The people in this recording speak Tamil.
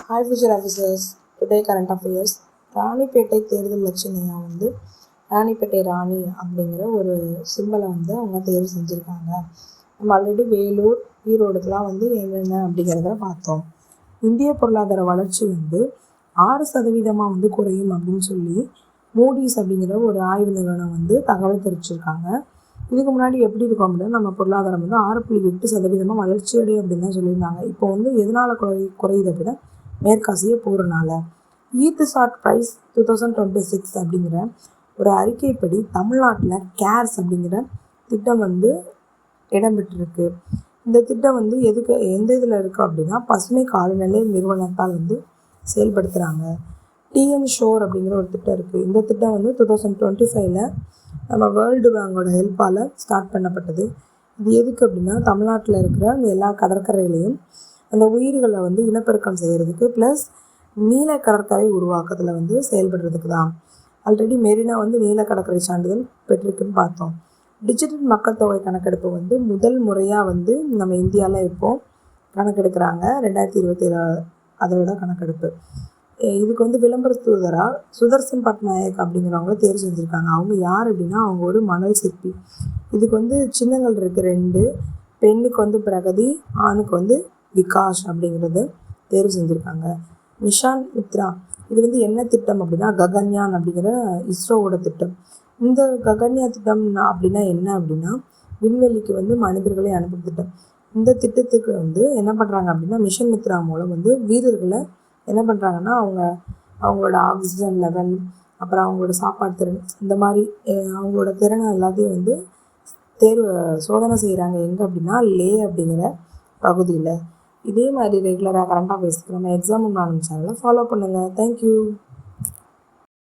Hi future officers, today current affairs. Ranipet தேர்தல் லட்சணையா ராணிப்பேட்டை ராணி அப்படிங்கிற ஒரு சிம்பலை அவங்க தேர்வு செஞ்சுருக்காங்க. நம்ம ஆல்ரெடி வேலூர் ஈரோடுக்கெலாம் என்னென்ன அப்படிங்கிறத பார்த்தோம். இந்திய பொருளாதார வளர்ச்சி 6% குறையும் அப்படின்னு சொல்லி மூடிஸ் அப்படிங்கிற ஒரு ஆய்வு நிறுவனம் தகவல் தெரிவிச்சிருக்காங்க. இதுக்கு முன்னாடி எப்படி இருக்கும் அப்படின்னா நம்ம பொருளாதாரம் 6.8% வளர்ச்சி அடையும் அப்படின்னு தான் சொல்லியிருந்தாங்க. இப்போ எதனால் குறையுது அப்படின்னா மேற்காசிய போகிறனால. ஈத் ஷார்ட் ப்ரைஸ் 2026 அப்படிங்கிற ஒரு அறிக்கைப்படி தமிழ்நாட்டில் கேர்ஸ் அப்படிங்கிற திட்டம் இடம்பெற்றிருக்கு. இந்த திட்டம் எந்த இதில் இருக்குது அப்படின்னா பசுமை காலநிலை நிறுவனத்தால் செயல்படுத்துகிறாங்க. டிஎன் ஷோர் அப்படிங்கிற ஒரு திட்டம் இருக்குது. இந்த திட்டம் 2025 நம்ம வேர்ல்டு பேங்கோட ஹெல்ப்பால் ஸ்டார்ட் பண்ணப்பட்டது. இது எதுக்கு அப்படின்னா தமிழ்நாட்டில் இருக்கிற எல்லா கடற்கரைகளையும் அந்த உயிர்களை இனப்பெருக்கம் செய்கிறதுக்கு ப்ளஸ் நீல கடற்கரை உருவாக்கத்தில் செயல்படுறதுக்கு தான். ஆல்ரெடி மெரினா நீல கடற்கரை சான்றிதழ் பெற்றிருக்குன்னு பார்த்தோம். டிஜிட்டல் மக்கள் தொகை கணக்கெடுப்பு முதல் முறையாக நம்ம இந்தியாவில் இப்போது கணக்கெடுக்கிறாங்க. 2027 அதோட கணக்கெடுப்பு. இதுக்கு விளம்பர தூதராக சுதர்சன் பட்நாயக் அப்படிங்கிறவங்கள தேர்வு செஞ்சுருக்காங்க. அவங்க யார் அப்படின்னா அவங்க ஒரு மணல் சிற்பி. இதுக்கு சின்னங்கள் இருக்குது 2. பெண்ணுக்கு பிரகதி, ஆணுக்கு விகாஷ் அப்படிங்கிறது தேர்வு செஞ்சுருக்காங்க. மிஷான் மித்ரா இது என்ன திட்டம் அப்படின்னா ககன்யான் அப்படிங்கிற இஸ்ரோவோட திட்டம். இந்த ககன்யான் திட்டம் அப்படின்னா என்ன அப்படின்னா விண்வெளிக்கு மனிதர்களை அனுப்பும் திட்டம். இந்த திட்டத்துக்கு என்ன பண்ணுறாங்க அப்படின்னா மிஷன் மித்ரா மூலம் வீரர்களை என்ன பண்ணுறாங்கன்னா அவங்களோட ஆக்சிஜன் லெவல், அப்புறம் அவங்களோட சாப்பாடு திறன், இந்த மாதிரி அவங்களோட திறனை எல்லாத்தையும் சோதனை செய்கிறாங்க. எங்கே அப்படின்னா லே அப்படிங்கிற பகுதியில். இதே மாதிரி ரெகுலராக கரண்ட் அஃபேர்ஸ்க்கு நம்ம எக்ஸாம் சேனலை ஃபாலோ பண்ணுங்கள். தேங்க்யூ.